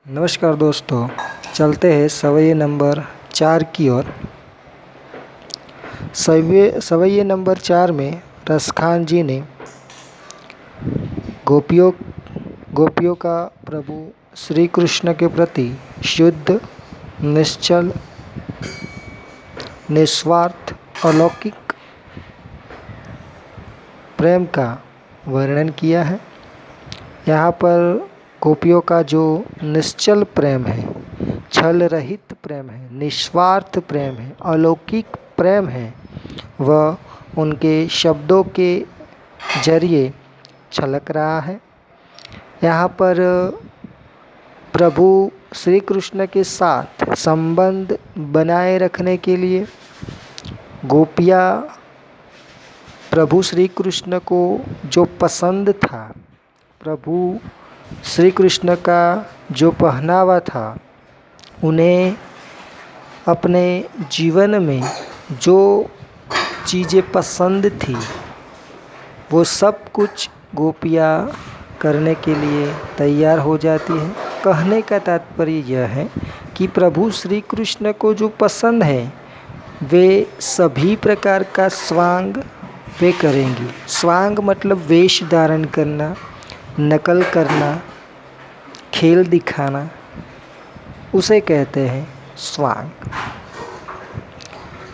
नमस्कार दोस्तों, चलते हैं सवैये नंबर 4 की ओर। सवैये नंबर 4 में रसखान जी ने गोपियों का प्रभु श्री कृष्ण के प्रति शुद्ध, निश्चल, निस्वार्थ, अलौकिक प्रेम का वर्णन किया है। यहाँ पर गोपियों का जो निश्चल प्रेम है, छल रहित प्रेम है, निस्वार्थ प्रेम है, अलौकिक प्रेम है, वह उनके शब्दों के जरिए छलक रहा है। यहाँ पर प्रभु श्री कृष्ण के साथ संबंध बनाए रखने के लिए गोपियाँ प्रभु श्री कृष्ण को जो पसंद था, प्रभु श्री कृष्ण का जो पहनावा था, उन्हें अपने जीवन में जो चीज़ें पसंद थी वो सब कुछ गोपियाँ करने के लिए तैयार हो जाती हैं। कहने का तात्पर्य यह है कि प्रभु श्री कृष्ण को जो पसंद है वे सभी प्रकार का स्वांग वे करेंगी। स्वांग मतलब वेश धारण करना, नकल करना, खेल दिखाना, उसे कहते हैं स्वांग।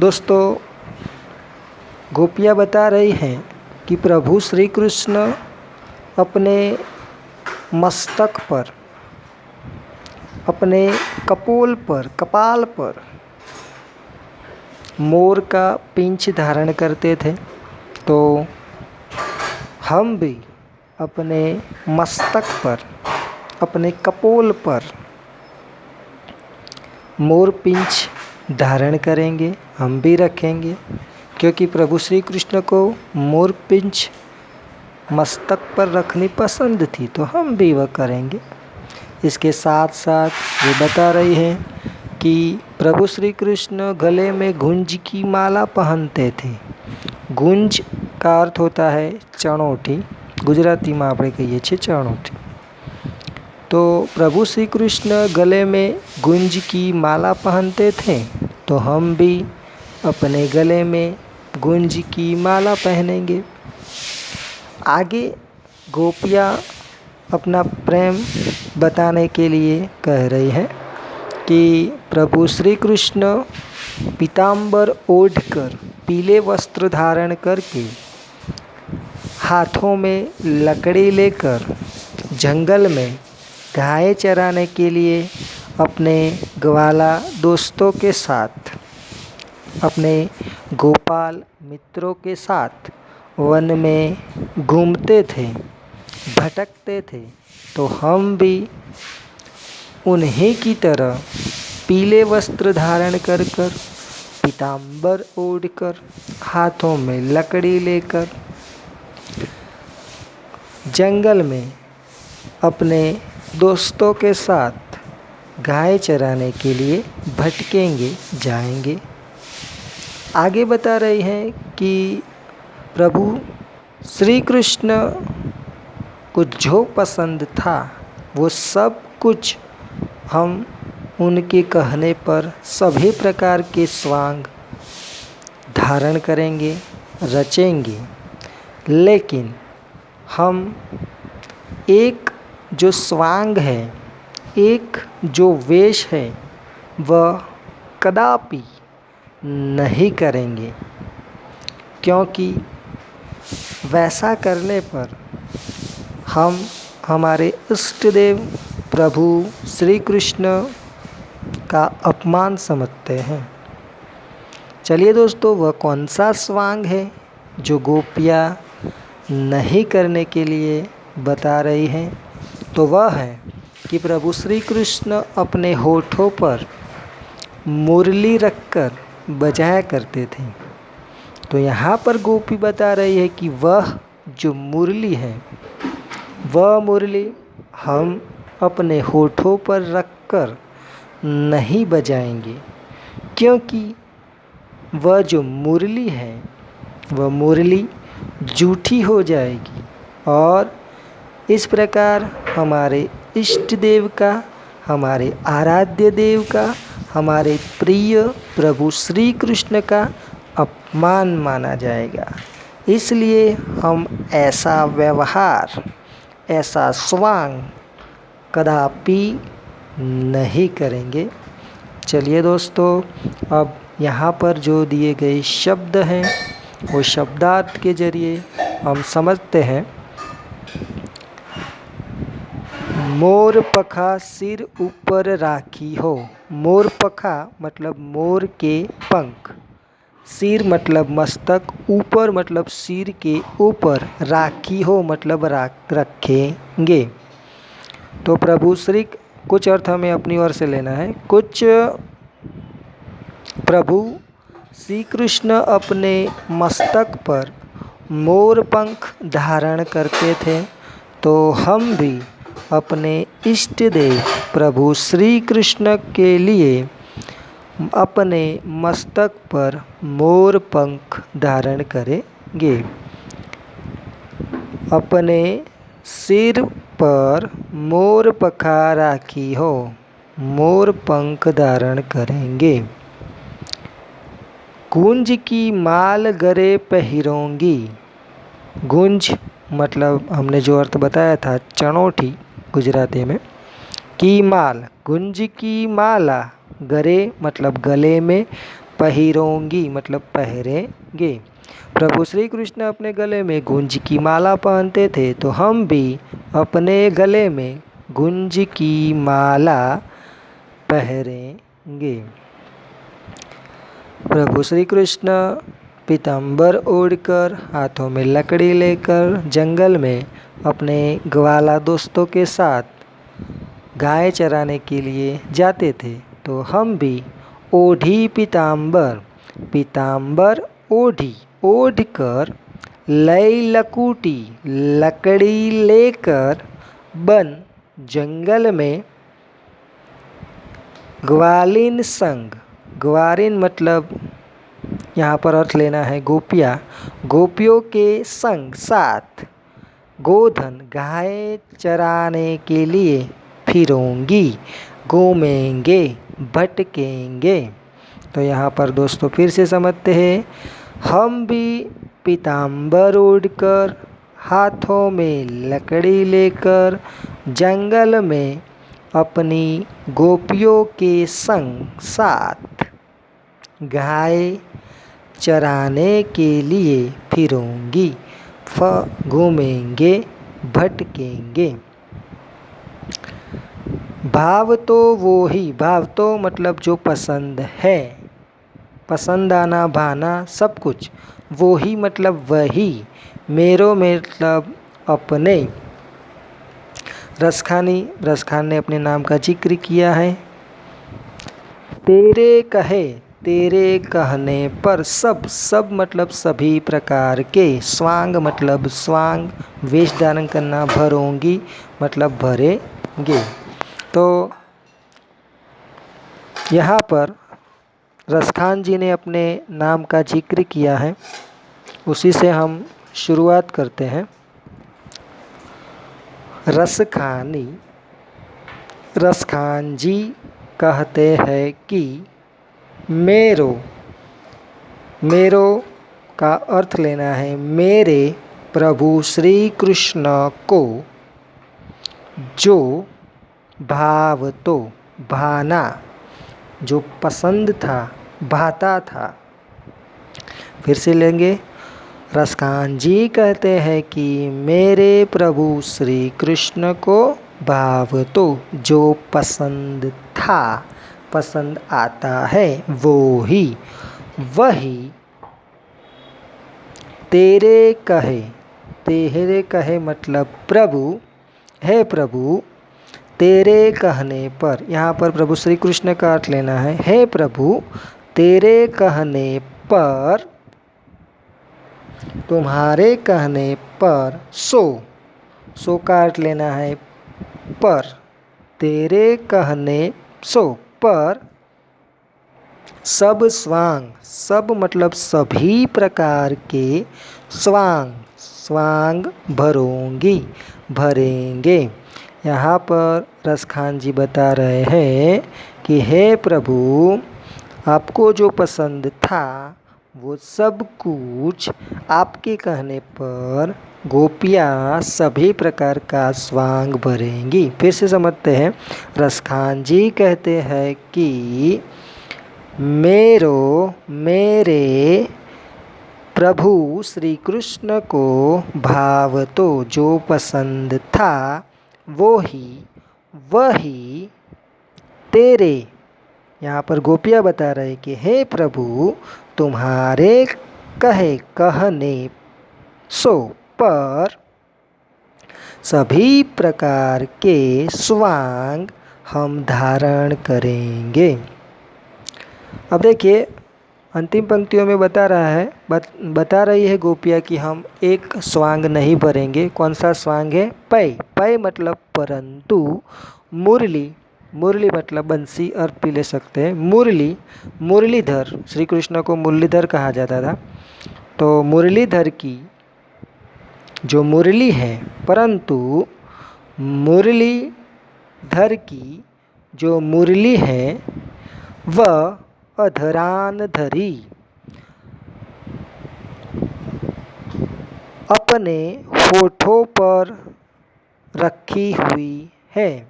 दोस्तों, गोपियाँ बता रही हैं कि प्रभु श्री कृष्ण अपने मस्तक पर, अपने कपाल पर मोर का पींछ धारण करते थे, तो हम भी अपने मस्तक पर, अपने कपोल पर मोर पींछ धारण करेंगे, हम भी रखेंगे, क्योंकि प्रभु श्री कृष्ण को मोर पींछ मस्तक पर रखनी पसंद थी, तो हम भी वह करेंगे। इसके साथ साथ वे बता रही हैं कि प्रभु श्री कृष्ण गले में गुंज की माला पहनते थे। गुंज का अर्थ होता है चणोठी, ગુજરાતીમાં આપણે કહીએ છીએ ચણોઠી। तो प्रभु श्री कृष्ण गले में गुंज की माला पहनते थे, तो हम भी अपने गले में गुंज की माला पहनेंगे। आगे गोपियाँ अपना प्रेम बताने के लिए कह रही हैं कि प्रभु श्री कृष्ण पीताम्बर ओढ़कर, पीले वस्त्र धारण करके, हाथों में लकड़ी लेकर जंगल में गाय चराने के लिए अपने ग्वाला दोस्तों के साथ, अपने गोपाल मित्रों के साथ वन में घूमते थे, भटकते थे, तो हम भी उन्हीं की तरह पीले वस्त्र धारण कर पीताम्बर ओढ़कर, हाथों में लकड़ी लेकर जंगल में अपने दोस्तों के साथ गाय चराने के लिए भटकेंगे, जाएंगे। आगे बता रही हैं कि प्रभु श्री कृष्ण को जो पसंद था वो सब कुछ हम उनके कहने पर सभी प्रकार के स्वांग धारण करेंगे, रचेंगे। लेकिन हम एक जो स्वांग है, एक जो वेश है, वह कदापि नहीं करेंगे, क्योंकि वैसा करने पर हम हमारे इष्ट देव प्रभु श्री कृष्ण का अपमान समझते हैं। चलिए दोस्तों, वह कौन सा स्वांग है जो गोपियाँ नहीं करने के लिए बता रही हैं? तो वह है कि प्रभु श्री कृष्ण अपने होठों पर मुरली रखकर बजाया करते थे। तो यहाँ पर गोपी बता रही है कि वह जो मुरली है, वह मुरली हम अपने होठों पर रखकर नहीं बजाएंगे, क्योंकि वह जो मुरली है, वह मुरली जूठी हो जाएगी और इस प्रकार हमारे इष्ट देव का, हमारे आराध्य देव का, हमारे प्रिय प्रभु श्री कृष्ण का अपमान माना जाएगा। इसलिए हम ऐसा व्यवहार, ऐसा स्वांग कदापि नहीं करेंगे। चलिए दोस्तों, अब यहाँ पर जो दिए गए शब्द हैं वो शब्दार्थ के जरिए हम समझते हैं। मोर पखा सिर ऊपर राखी हो। मोर पखा मतलब मोर के पंख, सिर मतलब मस्तक, ऊपर मतलब सिर के ऊपर, राखी हो मतलब रखेंगे। तो प्रभु श्री, कुछ अर्थ हमें अपनी ओर से लेना है। कुछ प्रभु श्री कृष्ण अपने मस्तक पर मोर पंख धारण करते थे, तो हम भी अपने इष्ट देव प्रभु श्री कृष्ण के लिए अपने मस्तक पर मोर पंख धारण करेंगे। अपने सिर पर मोर पखा राखी हो, मोर पंख धारण करेंगे। गुंज की माल गरे पहिरोंगी। गुंज मतलब हमने जो अर्थ बताया था चनोठी गुजराती में, की माल, गुंज की माला, गरे मतलब गले में, पहिरोंगी मतलब पहरेंगे। प्रभु श्री कृष्ण अपने गले में गुंज की माला पहनते थे, तो हम भी अपने गले में गुंज की माला पहरेंगे। प्रभु श्री कृष्ण पीताम्बर ओढ़कर, हाथों में लकड़ी लेकर जंगल में अपने ग्वाला दोस्तों के साथ गाय चराने के लिए जाते थे, तो हम भी ओढ़ी पीताम्बर, पीताम्बर ओढ़ी, ओढ़ कर, लई लकूटी, लकड़ी लेकर, बन जंगल में, ग्वालिन संग, ग्वालिन मतलब यहाँ पर अर्थ लेना है गोपियाँ, गोपियों के संग साथ, गोधन गाय चराने के लिए फिरूंगी, घूमेंगे, भटकेंगे। तो यहाँ पर दोस्तों फिर से समझते हैं, हम भी पीताम्बर ओढ़कर, हाथों में लकड़ी लेकर जंगल में अपनी गोपियों के संग साथ गाय चराने के लिए फिरूंगी, घूमेंगे, भटकेंगे। भाव तो वो ही, भाव तो मतलब जो पसंद है, पसंद आना, भाना, सब कुछ, वो ही मतलब वही, मेरो मतलब अपने। रसखान ने अपने नाम का जिक्र किया है। तेरे कहे, तेरे कहने पर सब, सब मतलब सभी प्रकार के, स्वांग मतलब स्वांग, वेश धारण करना, भरोंगी मतलब भरेंगे। तो यहाँ पर रसखान जी ने अपने नाम का जिक्र किया है, उसी से हम शुरुआत करते हैं। रसखानी, रसखान जी कहते हैं कि मेरो, मेरो का अर्थ लेना है मेरे प्रभु श्री कृष्ण को जो भाव तो, भाना, जो पसंद था, भाता था। फिर से लेंगे। रसखान जी कहते हैं कि मेरे प्रभु श्री कृष्ण को भाव तो, जो पसंद था, पसंद आता है, वो ही, वही तेरे कहे, तेरे कहे मतलब प्रभु, हे प्रभु, तेरे कहने पर, यहाँ पर प्रभु श्री कृष्ण का अर्थ लेना है, हे प्रभु, तेरे कहने पर, तुम्हारे कहने पर, सो का अर्थ लेना है पर, तेरे कहने सो पर, सब स्वांग, सब मतलब सभी प्रकार के स्वांग, स्वांग भरोंगी, भरेंगे। यहाँ पर रसखान जी बता रहे हैं कि हे प्रभु, आपको जो पसंद था वो सब कुछ आपके कहने पर गोपियाँ सभी प्रकार का स्वांग भरेंगी। फिर से समझते हैं। रसखान जी कहते हैं कि मेरे प्रभु श्री कृष्ण को भाव तो जो पसंद था वही तेरे, यहाँ पर गोपियाँ बता रहे कि हे प्रभु, तुम्हारे कहने सो पर सभी प्रकार के स्वांग हम धारण करेंगे। अब देखिए अंतिम पंक्तियों में बता रही है गोपिया कि हम एक स्वांग नहीं भरेंगे। कौन सा स्वांग है? पै मतलब परंतु, मुरली मतलब बंसी अर्थ भी ले सकते हैं। मुरलीधर, श्री कृष्ण को मुरलीधर कहा जाता था। तो मुरलीधर की जो मुरली है, परंतु मुरलीधर की जो मुरली है वह अधरान धरी अपने होठों पर रखी हुई है,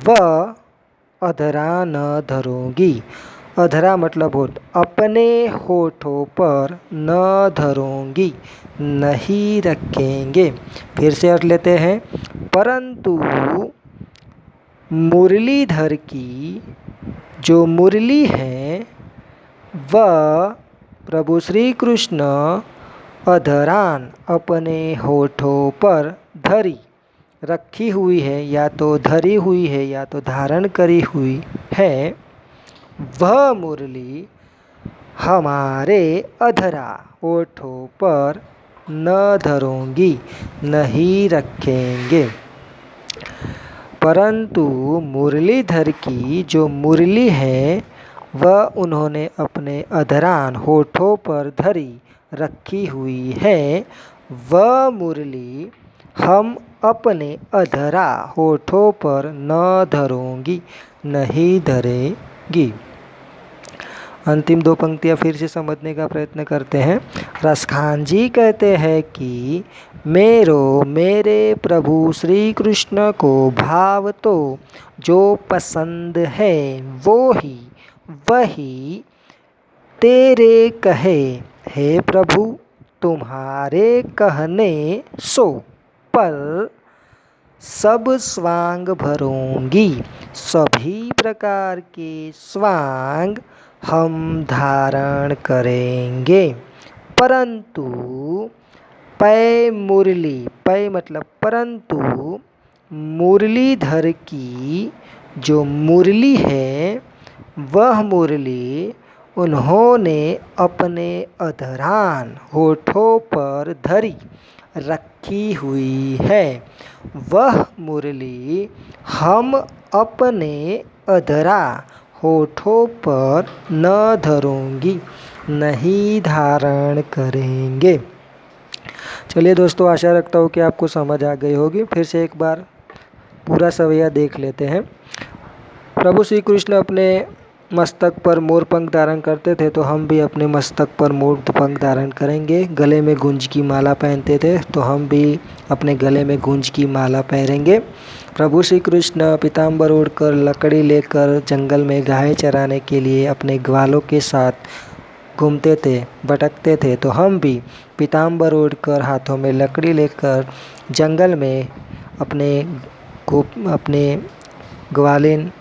वह अधरा न धरूंगी। अधरा मतलब होठ, अपने होठों पर न धरूंगी, नहीं रखेंगे। फिर से अर्थ लेते हैं। परंतु मुरलीधर की जो मुरली है वह प्रभु श्री कृष्ण अधरान अपने होठों पर धरी रखी हुई है, या तो धरी हुई है या तो धारण करी हुई है, वह मुरली हमारे अधरा होठों पर न धरूंगी, नहीं रखेंगे। परंतु मुरलीधर की जो मुरली है वह उन्होंने अपने अधरान होठों पर धरी रखी हुई है, वह मुरली हम अपने अधरा होठों पर न धरूंगी, नहीं धरेगी। अंतिम दो पंक्तियाँ फिर से समझने का प्रयत्न करते हैं। रसखान जी कहते हैं कि मेरे प्रभु श्री कृष्ण को भाव तो जो पसंद है वही तेरे कहे, हे प्रभु, तुम्हारे कहने सो पर सब स्वांग भरूंगी, सभी प्रकार के स्वांग हम धारण करेंगे। परंतु पै मतलब परंतु मुरलीधर की जो मुरली है वह मुरली उन्होंने अपने अधरान होठों पर धरी रखी हुई है, वह मुरली हम अपने अधरा होठों पर न धरूंगी, नहीं धारण करेंगे। चलिए दोस्तों, आशा रखता हूँ कि आपको समझ आ गई होगी। फिर से एक बार पूरा सवैया देख लेते हैं। प्रभु श्री कृष्ण अपने मस्तक पर मोर पंख धारण करते थे, तो हम भी अपने मस्तक पर मोर पंख धारण करेंगे। गले में गूंज की माला पहनते थे, तो हम भी अपने गले में गूंज की माला पहनेंगे। प्रभु श्री कृष्ण पीताम्बर ओढ़कर लकड़ी लेकर जंगल में गाय चराने के लिए अपने ग्वालों के साथ घूमते थे, भटकते थे, तो हम भी पीताम्बर ओढ़कर हाथों में लकड़ी लेकर जंगल में अपने ग्वालिन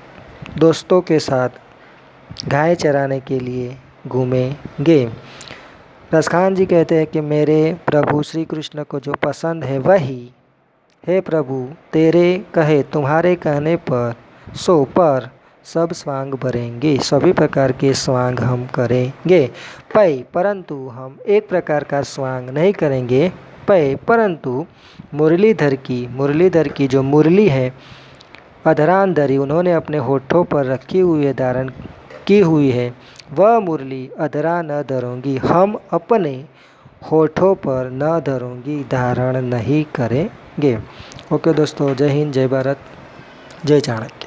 दोस्तों के साथ गाय चराने के लिए घूमेंगे। रसखान जी कहते हैं कि मेरे प्रभु श्री कृष्ण को जो पसंद है वही, हे प्रभु, तेरे कहे, तुम्हारे कहने पर सो पर सब स्वांग भरेंगे, सभी प्रकार के स्वांग हम करेंगे। परंतु हम एक प्रकार का स्वांग नहीं करेंगे। परंतु मुरलीधर की जो मुरली है अधरांधरी उन्होंने अपने होठों पर रखी हुई है, धारण की हुई है, वह मुरली अधरा न धरूंगी, हम अपने होठों पर न धरूंगी, धारण नहीं करेंगे। ओके दोस्तों, जय हिंद, जय भारत, जय चाणक्य।